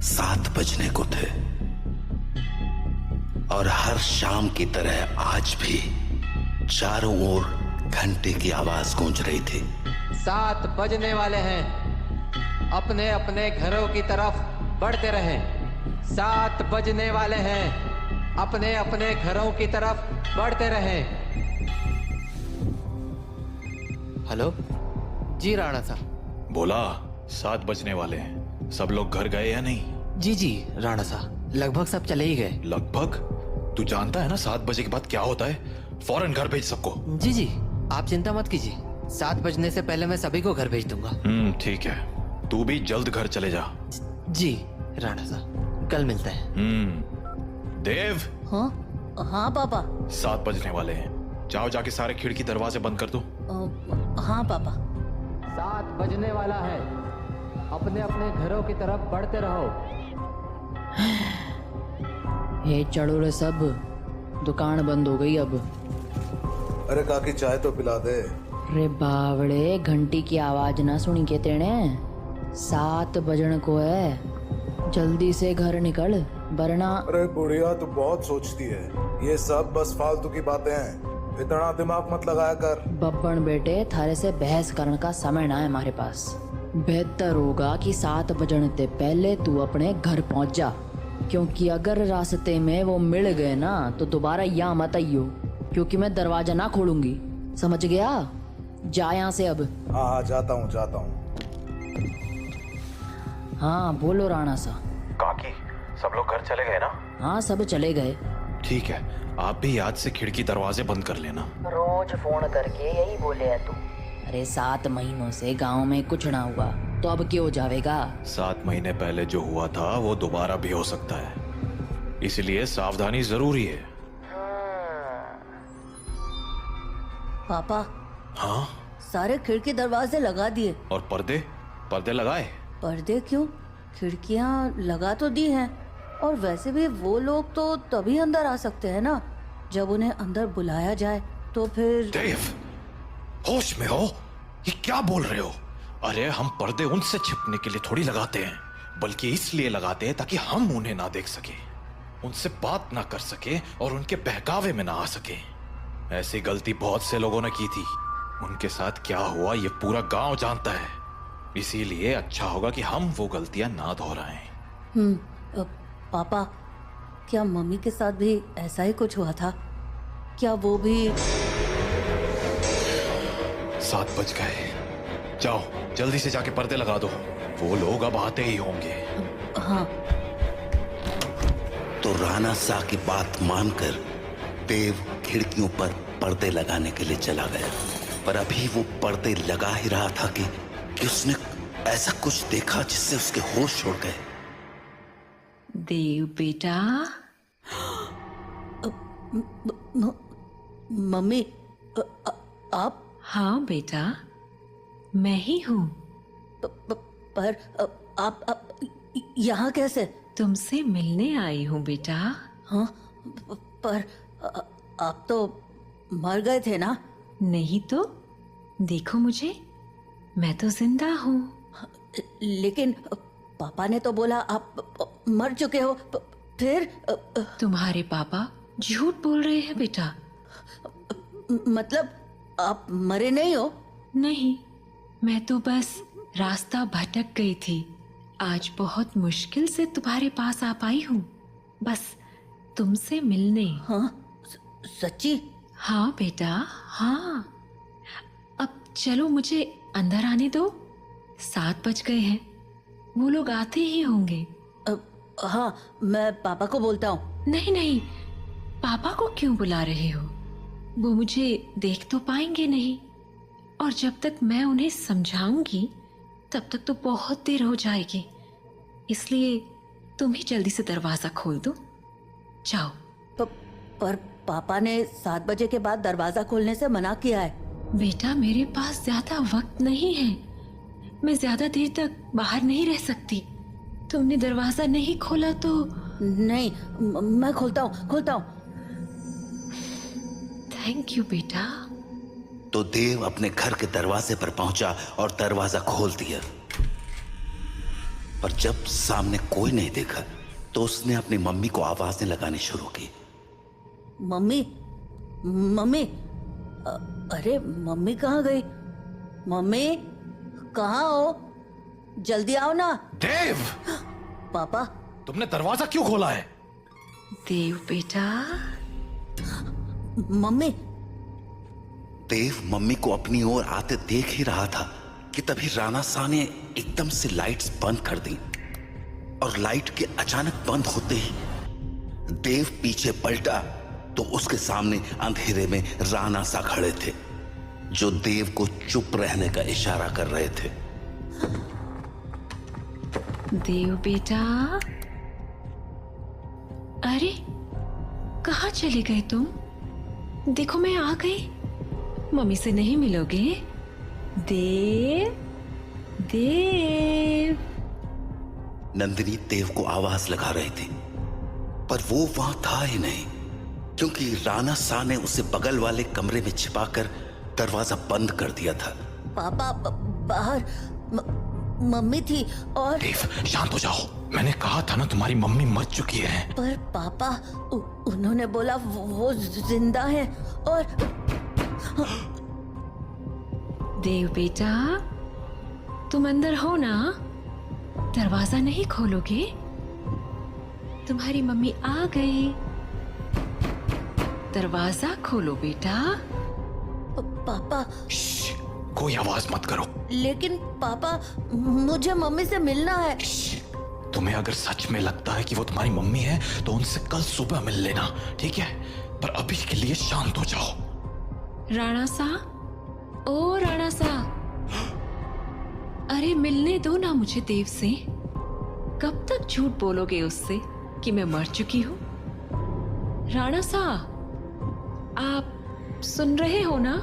7 बजने को थे और हर शाम की तरह आज भी चारों ओर घंटे की आवाज गूंज रही थी। 7 बजने वाले हैं, अपने अपने घरों की तरफ बढ़ते रहें। 7 बजने वाले हैं, अपने अपने घरों की तरफ बढ़ते रहें। हेलो जी राणा साहब। बोला 7 बजने वाले हैं, सब लोग घर गए या नहीं? जी जी राणा साहब, लगभग सब चले ही गए। लगभग? तू जानता है ना 7 बजे के बाद क्या होता है? फौरन घर भेज सबको। जी जी, आप चिंता मत कीजिए, 7 बजने से पहले मैं सभी को घर भेज दूंगा। ठीक है, तू भी जल्द घर चले जा। जी राणा साहब, कल मिलते हैं। देव। हाँ हाँ पापा। 7 बजने वाले हैं, जाओ जाके सारे खिड़की दरवाजे बंद कर दो। हाँ पापा। 7 बजने वाला है, अपने अपने घरों की तरफ बढ़ते रहो। ये चढ़ो रे सब, दुकान बंद हो गई अब। अरे काकी चाय तो पिला दे। रे बावड़े, घंटी की आवाज ना सुनी के तेने? 7 बजन को है, जल्दी से घर निकल वरना। अरे बुढ़िया तू बहुत सोचती है, ये सब बस फालतू की बातें हैं, इतना दिमाग मत लगाया कर। बब्बन बेटे, थारे से बहस करने का समय ना है हमारे पास। बेहतर होगा कि 7 बजने से पहले तू अपने घर पहुंच जा, क्योंकि अगर रास्ते में वो मिल गए ना तो दोबारा यहाँ मत आइयो, क्योंकि मैं दरवाजा ना खोलूंगी, समझ गया? जा यहाँ से अब। हाँ जाता हूँ जाता हूँ। हाँ बोलो राणा सा। काकी सब लोग घर चले गए ना? हाँ सब चले गए। ठीक है, आप भी याद से खिड़की दरवाजे बंद कर लेना। रोज फोन करके यही बोले है तू। अरे 7 महीनों से गांव में कुछ ना हुआ तो अब क्यों जावेगा? 7 महीने पहले जो हुआ था वो दोबारा भी हो सकता है, इसलिए सावधानी जरूरी है। पापा। हाँ? सारे खिड़की दरवाजे लगा दिए। और पर्दे? पर्दे लगाए? पर्दे क्यों? खिड़कियां लगा तो दी हैं, और वैसे भी वो लोग तो तभी अंदर आ सकते हैं ना जब उन्हें अंदर बुलाया जाए, तो फिर। देव, होश में हो? ये क्या बोल रहे हो? अरे हम पर्दे उनसे छिपने के लिए थोड़ी लगाते हैं, बल्कि इसलिए लगाते हैं ताकि हम उन्हें ना देख सके, उनसे बात ना कर सके और उनके बहकावे में ना आ सके। ऐसी गलती बहुत से लोगों ने की थी, उनके साथ क्या हुआ ये पूरा गांव जानता है, इसीलिए अच्छा होगा कि हम वो गलतियां ना दोहराएं। पापा, क्या मम्मी के साथ भी ऐसा ही कुछ हुआ था? क्या वो भी? 7 बज गए, जाओ जल्दी से जाके पर्दे लगा दो, वो लोग अब आते ही होंगे। हाँ। तो राणा सा की बात मानकर देव खिड़कियों पर पर्दे लगाने के लिए चला गया, पर अभी वो पर्दे लगा ही रहा था कि उसने ऐसा कुछ देखा जिससे उसके होश उड़ गए। देव बेटा। मम्मी, आप? हाँ बेटा, मैं ही हूँ। पर आप यहाँ कैसे? तुमसे मिलने आई हूँ बेटा। हाँ, पर आप तो मर गए थे ना? नहीं तो, देखो मुझे, मैं तो जिंदा हूँ। लेकिन पापा ने तो बोला आप मर चुके हो। फिर? तुम्हारे पापा झूठ बोल रहे हैं बेटा। मतलब आप मरे नहीं हो? नहीं, मैं तो बस रास्ता भटक गई थी, आज बहुत मुश्किल से तुम्हारे पास आ पाई हूँ, बस तुमसे मिलने। हाँ? सच्ची? हाँ बेटा, हाँ। अब चलो मुझे अंदर आने दो, 7 बज गए हैं, वो लोग आते ही होंगे। हाँ, मैं पापा को बोलता हूँ। नहीं नहीं, पापा को क्यों बुला रहे हो? वो मुझे देख तो पाएंगे नहीं, और जब तक मैं उन्हें समझाऊंगी तब तक तो बहुत देर हो जाएगी, इसलिए तुम ही जल्दी से दरवाजा खोल दो, जाओ। पर पापा ने 7 बजे के बाद दरवाजा खोलने से मना किया है। बेटा, मेरे पास ज्यादा वक्त नहीं है, मैं ज्यादा देर तक बाहर नहीं रह सकती। तुमने दरवाजा नहीं खोला तो? नहीं, मैं खोलता हूँ। थैंक यू बेटा। तो देव अपने घर के दरवाजे पर पहुंचा और दरवाजा खोल दिया। पर जब सामने कोई नहीं देखा तो उसने अपनी मम्मी को आवाजें लगानी शुरू की। मम्मी, मम्मी, अरे मम्मी कहाँ गई? मम्मी कहाँ हो? जल्दी आओ ना। देव, पापा, तुमने दरवाजा क्यों खोला है? देव बेटा, मम्मी। देव मम्मी को अपनी ओर आते देख ही रहा था कि तभी राणा सा ने एकदम से लाइट्स बंद कर दी और लाइट के अचानक बंद होते ही देव पीछे पलटा तो उसके सामने अंधेरे में राणा सा खड़े थे जो देव को चुप रहने का इशारा कर रहे थे। देव बेटा, अरे कहाँ चले गए तुम? देखो मैं आ गई। मम्मी से नहीं मिलोगे? देव, देव। नंदिनी देव को आवाज लगा रही थी पर वो वहां था ही नहीं क्योंकि राणा सा ने उसे बगल वाले कमरे में छिपाकर दरवाजा बंद कर दिया था। पापा बाहर मम्मी थी और देव शांत हो जाओ, मैंने कहा था ना तुम्हारी मम्मी मर चुकी है। पर पापा उन्होंने बोला वो जिंदा है और देव बेटा, तुम अंदर हो ना? दरवाजा नहीं खोलोगे? तुम्हारी मम्मी आ गई। दरवाजा खोलो बेटा। पापा। श्श, कोई आवाज मत करो। लेकिन पापा, मुझे मम्मी से मिलना है। तुम्हें अगर सच में लगता है कि वो तुम्हारी मम्मी है तो उनसे कल सुबह मिल लेना, ठीक है? पर अभी के लिए शांत हो जाओ। राणा सा, ओ राणा सा, अरे मिलने दो ना मुझे देव से। कब तक झूठ बोलोगे उससे कि मैं मर चुकी हूँ? राणा सा, आप सुन रहे हो ना?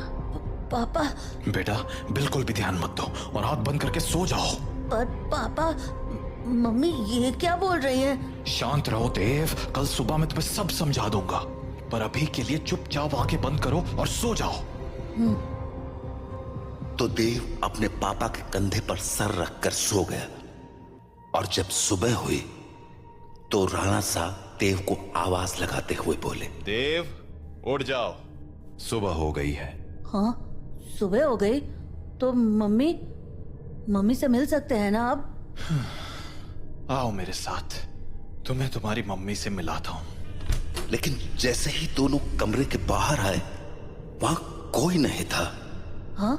पापा। बेटा बिल्कुल भी ध्यान मत दो और आंख बंद करके सो जाओ। पर पापा, मम्मी ये क्या बोल रही हैं? शांत रहो देव, कल सुबह मैं तुम्हें सब समझा दूंगा। पर अभी के लिए चुपचाप आंखें बंद करो और सो जाओ। तो देव अपने पापा के कंधे पर सर रखकर सो गया और जब सुबह हुई तो राणा सा देव को आवाज लगाते हुए बोले, देव उठ जाओ, सुबह हो गई है। हाँ, सुबह हो गई तो मम्मी से मिल सकते हैं ना अब? आओ मेरे साथ, तुम्हें तुम्हारी मम्मी से मिलाता हूँ। लेकिन जैसे ही दोनों कमरे के बाहर आए वहां कोई नहीं था। हाँ,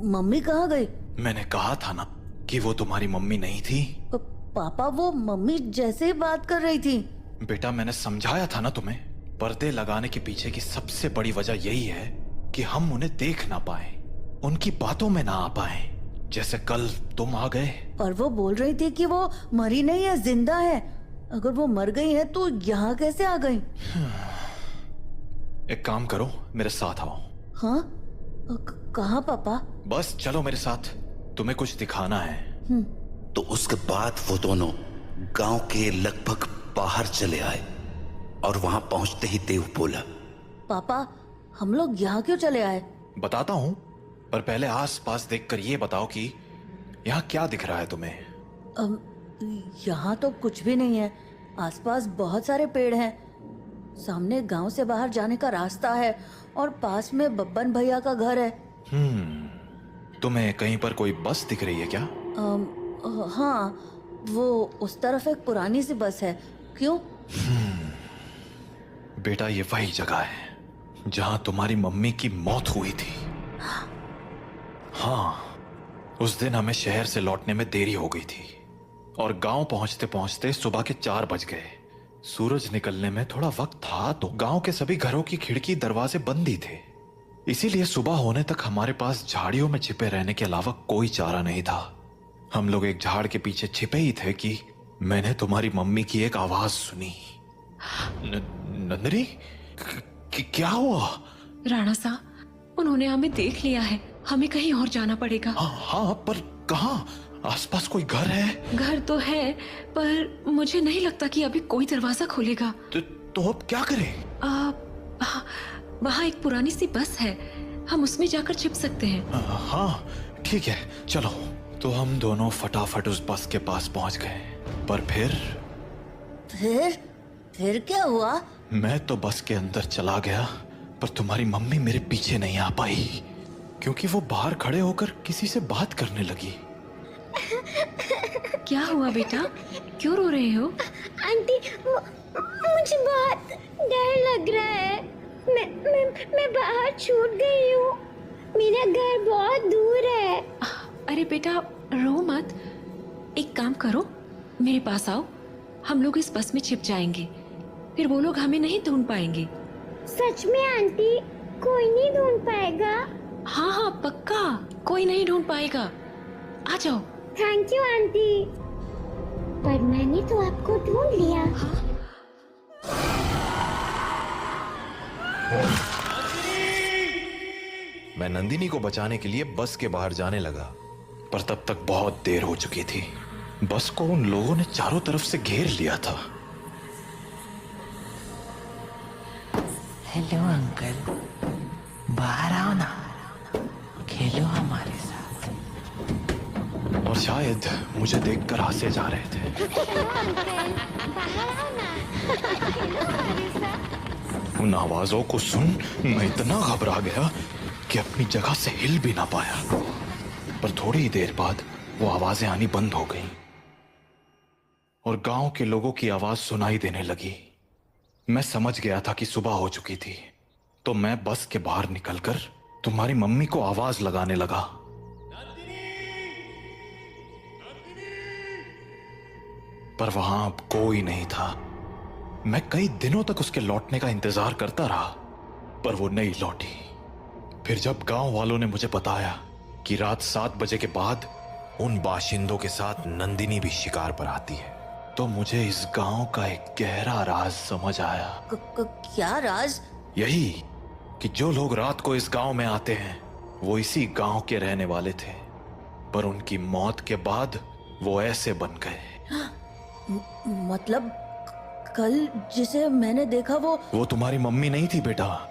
मम्मी कहाँ गई? मैंने कहा था ना कि वो तुम्हारी मम्मी नहीं थी। पापा, वो मम्मी जैसे ही बात कर रही थी। बेटा मैंने समझाया था ना तुम्हें, पर्दे लगाने के पीछे की सबसे बड़ी वजह यही है कि हम उन्हें देख ना पाए, उनकी बातों में ना आ पाए। जैसे कल तुम आ गए। पर वो बोल रही थी कि वो मरी नहीं है, जिंदा है। अगर वो मर गई है तो यहाँ कैसे आ गई? एक काम करो, मेरे साथ आओ। हाँ, कहाँ पापा? बस चलो मेरे साथ, तुम्हें कुछ दिखाना है। तो उसके बाद वो दोनों गांव के लगभग बाहर चले आए और वहां पहुंचते ही देव बोला, पापा हम लोग यहाँ क्यों चले आए? बताता हूँ, पर पहले आस-पास देखकर ये बताओ कि यहाँ क्या दिख रहा है तुम्हें? यहाँ तो कुछ भी नहीं है। आसपास बहुत सारे पेड़ हैं। सामने गांव से बाहर जाने का रास्ता है और पास में बब्बन भैया का घर है। तुम्हें कहीं पर कोई बस दिख रही है क्या? हाँ, वो उस तरफ एक पुरानी सी बस है। क्यों? बेटा ये वही जगह है जहां तुम्हारी मम्मी की मौत हुई थी। हाँ, उस दिन हमें शहर से लौटने में देरी हो गई थी और गांव पहुंचते पहुंचते सुबह के 4 बज गए। सूरज निकलने में थोड़ा वक्त था तो गांव के सभी घरों की खिड़की दरवाजे बंद ही थे। इसीलिए सुबह होने तक हमारे पास झाड़ियों में छिपे रहने के अलावा कोई चारा नहीं था। हम लोग एक झाड़ के पीछे छिपे ही थे कि मैंने तुम्हारी मम्मी की एक आवाज सुनी। नंदिनी, क्या हुआ? राणा सा, उन्होंने हमें देख लिया है। हमें कहीं और जाना पड़ेगा। हाँ, पर कहाँ? आसपास कोई घर है? घर तो है, पर मुझे नहीं लगता कि अभी कोई दरवाजा खोलेगा। तो अब क्या करें? वहाँ एक पुरानी सी बस है, हम उसमें जाकर छिप सकते हैं। हाँ ठीक है, चलो तो हम दोनों फटाफट उस बस के पास पहुंच गए, पर फिर क्या हुआ? मैं तो बस के अंदर चला गया, पर तुम्हारी मम्मी मेरे पीछे नहीं आ पाई, क्योंकि वो बाहर खड़े होकर किसी से बात करने लगी। क्या हुआ बेटा, क्यों रो रहे हो? आंटी, मुझे बहुत डर लग रहा है। मैं बाहर छूट गई हूँ। मेरा घर बहुत दूर है। अरे बेटा रो मत, एक काम करो, मेरे पास आओ, हम लोग इस बस में छिप जाएंगे, फिर वो लोग हमें नहीं ढूंढ पाएंगे। सच में आंटी, कोई नहीं ढूंढ पाएगा? हाँ हाँ पक्का, कोई नहीं ढूंढ पाएगा, आ जाओ। थैंक यू आंटी, पर मैंने तो आपको ढूंढ लिया। मैं नंदिनी को बचाने के लिए बस के बाहर जाने लगा, पर तब तक बहुत देर हो चुकी थी। बस को उन लोगों ने चारों तरफ से घेर लिया था। हेलो अंकल, बाहर आओ ना, खेलो हमारे साथ। और शायद मुझे देखकर हंसे जा रहे थे। उन आवाजों को सुन मैं इतना घबरा गया कि अपनी जगह से हिल भी ना पाया। पर थोड़ी ही देर बाद वो आवाजें आनी बंद हो गईं और गांव के लोगों की आवाज सुनाई देने लगी। मैं समझ गया था कि सुबह हो चुकी थी, तो मैं बस के बाहर निकलकर तुम्हारी मम्मी को आवाज लगाने लगा। पर वहां अब कोई नहीं था। मैं कई दिनों तक उसके लौटने का इंतजार करता रहा, पर वो नहीं लौटी। फिर जब गांव वालों ने मुझे बताया कि रात 7 बजे के बाद उन बाशिंदों के साथ नंदिनी भी शिकार पर आती है, तो मुझे इस गांव का एक गहरा राज समझ आया। क्या राज? यही कि जो लोग रात को इस गांव में आते हैं वो इसी गांव के रहने वाले थे, पर उनकी मौत के बाद वो ऐसे बन गए। मतलब कल जिसे मैंने देखा वो तुम्हारी मम्मी नहीं थी बेटा,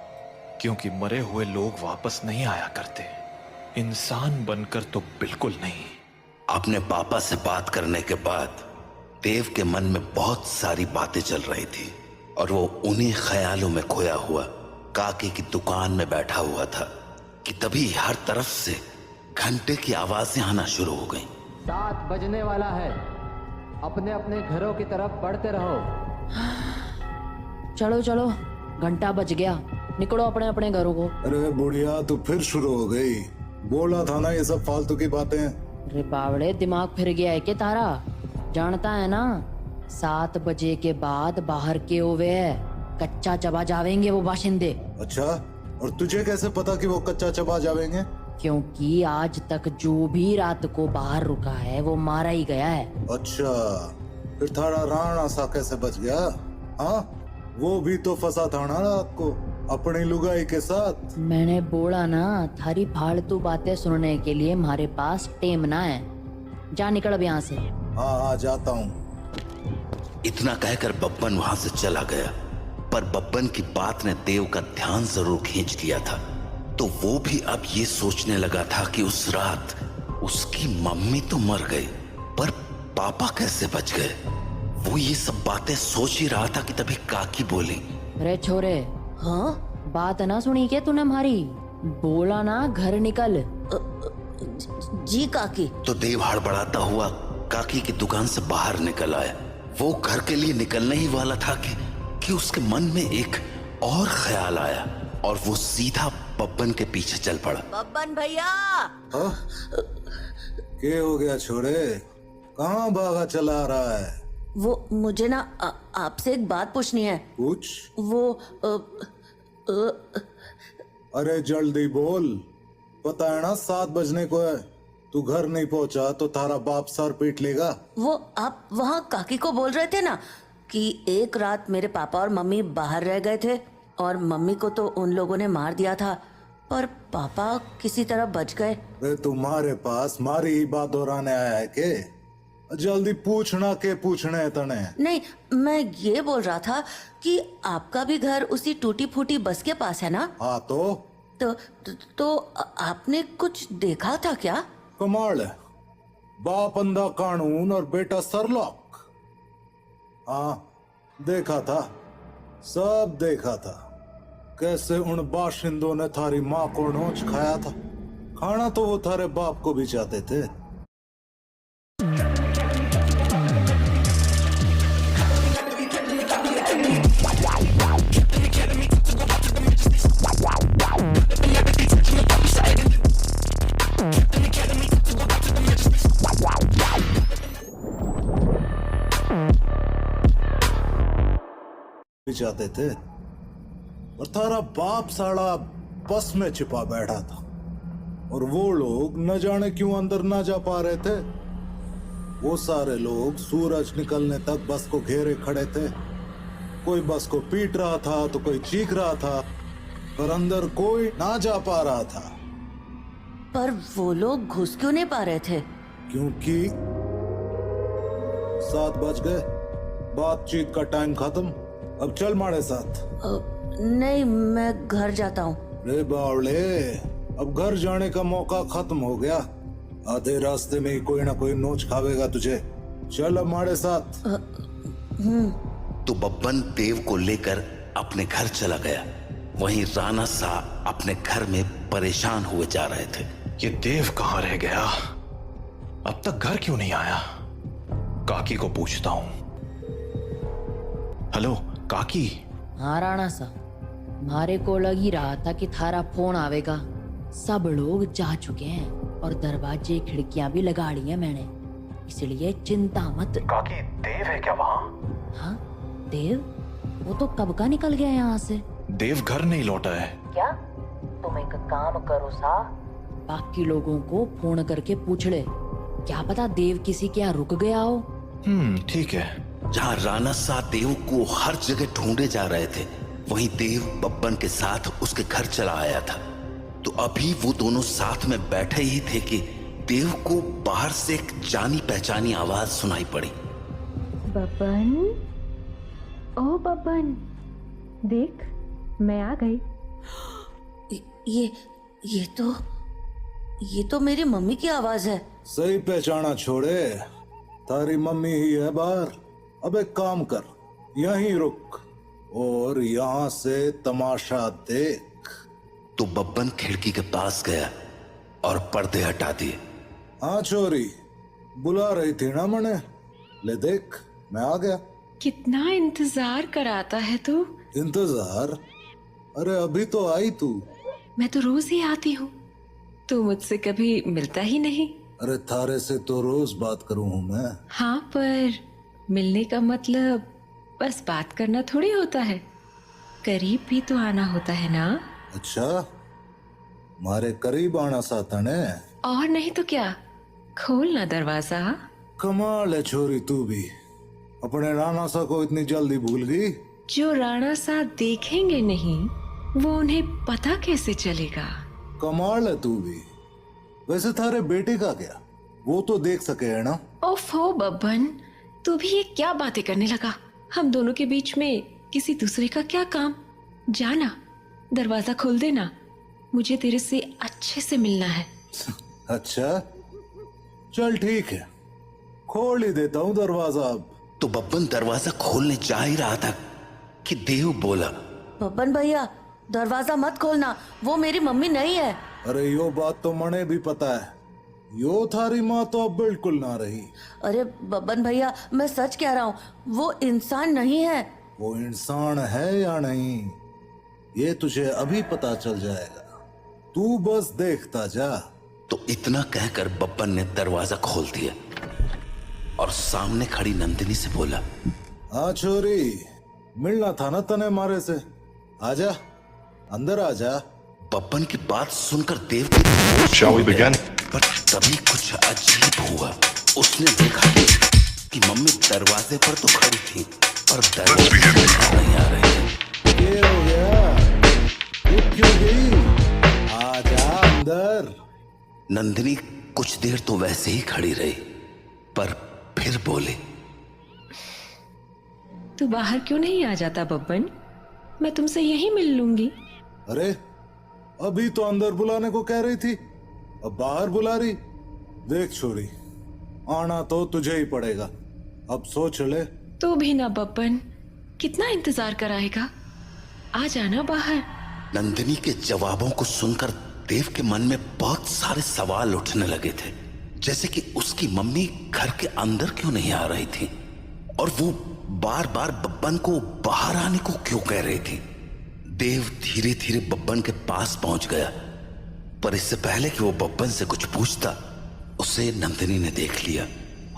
क्योंकि मरे हुए लोग वापस नहीं आया करते, इंसान बनकर तो बिल्कुल नहीं। अपने पापा से बात करने के बाद देव के मन में बहुत सारी बातें चल रही थी और वो उन्हीं ख्यालों में खोया हुआ काके की दुकान में बैठा हुआ था कि तभी हर तरफ से घंटे की आवाजें आना शुरू हो गईं। 7 बजने वाला है, अपने अपने घरों की तरफ बढ़ते रहो। चलो चलो, घंटा बज गया, निकलो अपने अपने घरों को। अरे बुढ़िया, तू फिर शुरू हो गई। बोला था ना ये सब फालतू की बातें। अरे बावड़े, दिमाग फिर गया है क्या तारा? जानता है ना 7 बजे के बाद बाहर के हुए कच्चा चबा जावेंगे वो बाशिंदे। अच्छा, और तुझे कैसे पता कि वो कच्चा चबा जावेंगे? क्योंकि आज तक जो भी रात को बाहर रुका है वो मारा ही गया है। अच्छा, फिर थारा राणा सा कैसे बच गया? हाँ, वो भी तो फंसा था ना रात को अपनी लुगाई के साथ। मैंने बोला ना, थारी फालतू बातें सुनने के लिए हमारे पास टेम ना है। जा निकल अब यहाँ से। हाँ, जाता हूँ। इतना कहकर बब्बन वहां से चला गया, पर बब्बन की बात ने देव का ध्यान जरूर खींच लिया था। तो वो भी अब ये सोचने लगा था कि उस रात उसकी मम्मी तो मर गई, पर पापा कैसे बच गए। वो ये सब बातें सोच ही रहा था कि तभी काकी बोली, अरे छोरे, हाँ बात ना सुनी क्या तूने हमारी? बोला ना घर निकल। जी काकी। तो देव हड़बड़ाता हुआ काकी की दुकान से बाहर निकल आया। वो घर के लिए निकलने ही वाला था कि उसके मन में एक और ख्याल आया और वो सीधा बब्बन के पीछे चल पड़ा। बब्बन भैया। हाँ? क्या हो गया छोरे, कहाँ भागा चला रहा है? वो मुझे ना आपसे एक बात पूछनी है। पूछ। वो अरे जल्दी बोल, पता है ना 7 बजने को है। तू घर नहीं पहुंचा तो तारा बाप सर पीट लेगा। वो आप वहाँ काकी को बोल रहे थे ना कि एक रात मेरे पापा और मम्मी बाहर रह गए थे और मम्मी को तो उन लोगों ने मार दिया था, पर पापा किसी तरह बच गए। वे तुम्हारे पास मारी ही बात दोहराने आया है के? जल्दी पूछना के पूछने तने। नहीं, मैं ये बोल रहा था कि आपका भी घर उसी टूटी फूटी बस के पास है ना? हाँ तो आपने कुछ देखा था क्या? कमाल है, बाप अंधा कानून और बेटा सरलॉक। हाँ, देखा था, सब देखा था। कैसे उन बाशिंदों ने थारी माँ को नोच खाया था। खाना तो वो थारे बाप को भी चाहते थे। चाहते थे, और थारा बाप साला बस में छिपा बैठा था, और वो लोग न जाने क्यों अंदर ना जा पा रहे थे। वो सारे लोग सूरज निकलने तक बस को घेरे खड़े थे। कोई बस को पीट रहा था तो कोई चीख रहा था, पर अंदर कोई ना जा पा रहा था। पर वो लोग घुस क्यों नहीं पा रहे थे? क्योंकि 7 बज गए, बातचीत का टाइम खत्म। अब चल हमारे साथ। नहीं, मैं घर जाता हूँ। रे बावले, अब घर जाने का मौका खत्म हो गया। आधे रास्ते में ही कोई ना कोई नोच खावेगा तुझे। चल हमारे साथ। तो बब्बन देव को लेकर अपने घर चला गया। वहीं राणा सा अपने घर में परेशान हुए जा रहे थे। ये देव कहाँ रह गया? अब तक घर क्यों नहीं आया? काकी को पूछता हूँ। हेलो काकी। हाँ राणा सा, मारे को लग ही रहा था कि थारा फोन आवेगा। सब लोग जा चुके हैं और दरवाजे खिड़कियां भी लगा ली हैं मैंने, इसलिए चिंता मत। काकी, देव है क्या वहाँ? हाँ देव, वो तो कब का निकल गया यहाँ से। देव घर नहीं लौटा है क्या? तुम एक काम करो सा, बाकी लोगों को फोन करके पूछ ले, क्या पता देव किसी के यहाँ रुक गया हो। ठीक है। जहाँ राणा सा देव को हर जगह ढूंढे जा रहे थे, वहीं देव बब्बन के साथ उसके घर चला आया था। तो अभी वो दोनों साथ में बैठे ही थे कि देव को बाहर से एक जानी पहचानी आवाज सुनाई पड़ी। बब्बन, ओ बब्बन, देख मैं आ गई। ये तो मेरी मम्मी की आवाज है। सही पहचाना छोड़े, तारी मम्मी ही है बाहर। अब एक काम कर, यहीं रुक और यहाँ से तमाशा देख। तो बब्बन खिड़की के पास गया और पर्दे हटा दिए। हाँ छोरी, बुला रही थी ना मने, ले देख मैं आ गया। कितना इंतजार कराता है तू। इंतजार? अरे अभी तो आई तू। मैं तो रोज ही आती हूँ, तू मुझसे कभी मिलता ही नहीं। अरे थारे से तो रोज बात करूँ हूँ मैं। हाँ, पर मिलने का मतलब बस बात करना थोड़ी होता है, करीब भी तो आना होता है ना। अच्छा, मारे करीब आना साथा ने। और नहीं तो क्या, खोल ना दरवाजा। कमाल है छोरी, तू भी अपने राणा सा को इतनी जल्दी भूल गई। जो राणा सा देखेंगे नहीं, वो उन्हें पता कैसे चलेगा। कमाल है तू भी। वैसे थारे बेटे का क्या, वो तो देख सके है ना। ओफो बब्बन, तू भी ये क्या बातें करने लगा। हम दोनों के बीच में किसी दूसरे का क्या काम। जाना, दरवाजा खोल देना, मुझे तेरे से अच्छे से मिलना है। अच्छा चल ठीक है, खोल ही देता हूँ दरवाजा अब। तो बब्बन दरवाजा खोलने जा ही रहा था कि देव बोला, बब्बन भैया दरवाजा मत खोलना, वो मेरी मम्मी नहीं है। अरे यो बात तो मने भी पता है, यो थारी माँ तो अब बिल्कुल ना रही। अरे बब्बन भैया, मैं सच कह रहा हूँ, वो इंसान नहीं है। वो इंसान है या नहीं, ये तुझे अभी पता चल जाएगा, तू बस देखता जा। तो इतना कहकर बब्बन ने दरवाजा खोल दिया और सामने खड़ी नंदिनी से बोला, हाँ छोरी, मिलना था ना तने मारे से, आजा अंदर आजा। बब्बन की बात सुनकर देव के Shall we begin? पर तभी कुछ अजीब हुआ। उसने देखा कि मम्मी दरवाजे पर तो खड़ी थी, पर दरवाजे नहीं आ रही थी। ये हो गया, ये क्यों गई? आजा अंदर। नंदिनी कुछ देर तो वैसे ही खड़ी रही, पर फिर बोली, तू बाहर क्यों नहीं आ जाता बब्बन, मैं तुमसे यहीं मिल लूंगी। अरे अभी तो अंदर बुलाने को कह रही थी, अब बाहर बुला रही। देख छोरी, आना तो तुझे ही पड़ेगा। अब सोच ले। तू भी ना बब्बन, कितना इंतजार कराएगा? आ जाना बाहर। नंदिनी के जवाबों को सुनकर देव के मन में बहुत सारे सवाल उठने लगे थे, जैसे कि उसकी मम्मी घर के अंदर क्यों नहीं आ रही थी और वो बार बार बब्बन को बाहर आने को क्यों कह रही थी। देव धीरे धीरे बब्बन के पास पहुंच गया, पर इससे पहले कि वो बब्बन से कुछ पूछता, उसे नंदिनी ने देख लिया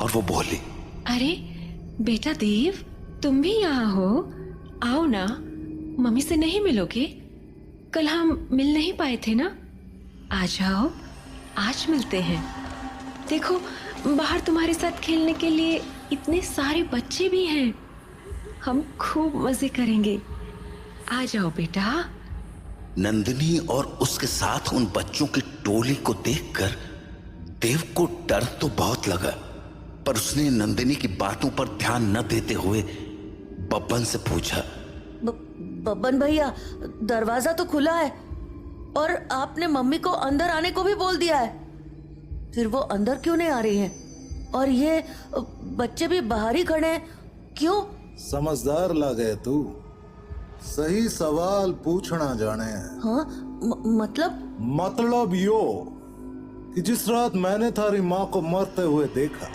और वो बोली, अरे बेटा देव, तुम भी यहाँ हो? आओ ना, मम्मी से नहीं मिलोगे? कल हम मिल नहीं पाए थे ना? आ जाओ, आज मिलते हैं। देखो, बाहर तुम्हारे साथ खेलने के लिए इतने सारे बच्चे भी हैं। हम खूब मजे करेंगे। आ जाओ बेटा। नंदिनी और उसके साथ उन बच्चों की टोली को देखकर देव को डर तो बहुत लगा, पर उसने नंदिनी की बातों पर ध्यान न देते हुए बब्बन से पूछा, बब्बन भैया, दरवाजा तो खुला है और आपने मम्मी को अंदर आने को भी बोल दिया है, फिर वो अंदर क्यों नहीं आ रही हैं? और ये बच्चे भी बाहर ही खड़े हैं, क्यों? समझदार लगे तू, सही सवाल पूछना जाने। हाँ, मतलब यो कि जिस रात मैंने थारी माँ को मरते हुए देखा,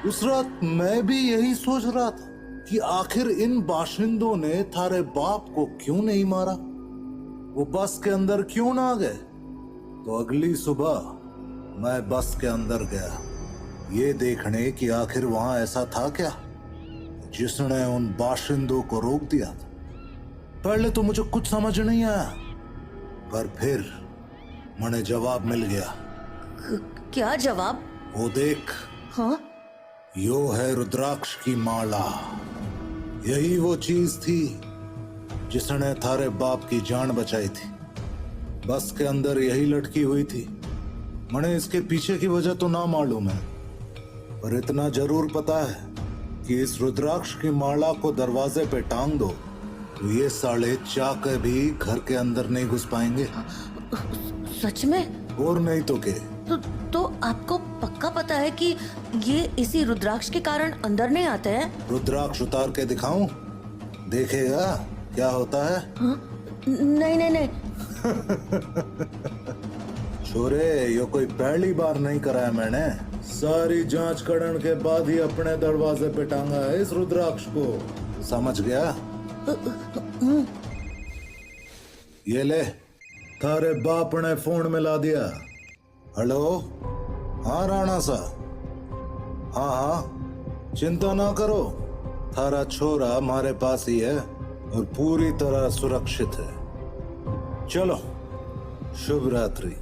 उस रात मैं भी यही सोच रहा था कि आखिर इन बाशिंदों ने थारे बाप को क्यों नहीं मारा, वो बस के अंदर क्यों ना गए। तो अगली सुबह मैं बस के अंदर गया, ये देखने कि आखिर वहां ऐसा था क्या जिसने उन बाशिंदों को रोक दिया था। पहले तो मुझे कुछ समझ नहीं आया, पर फिर मुझे जवाब मिल गया। क्या जवाब? वो देख। हाँ? यो है रुद्राक्ष की माला। यही वो चीज थी जिसने थारे बाप की जान बचाई थी। बस के अंदर यही लटकी हुई थी। मने इसके पीछे की वजह तो ना मालूम है, पर इतना जरूर पता है कि इस रुद्राक्ष की माला को दरवाजे पे टांग दो तो ये साले चाके भी घर के अंदर नहीं घुस पाएंगे। सच में? और नहीं तो के। तो आपको पक्का पता है कि ये इसी रुद्राक्ष के कारण अंदर नहीं आते हैं? रुद्राक्ष उतार के दिखाऊं? देखेगा क्या होता है? हाँ? नहीं। छोरे, ये कोई पहली बार नहीं कराया मैंने। सारी जांच करने के बाद ही अपने दरवाजे पे टांगा है इस रुद्राक्ष को। समझ गया? ये ले, थारे बाप ने फोन मिला दिया। हेलो? हाँ राणा सा। हाँ, चिंता ना करो, थारा छोरा हमारे पास ही है और पूरी तरह सुरक्षित है। चलो, शुभ रात्रि।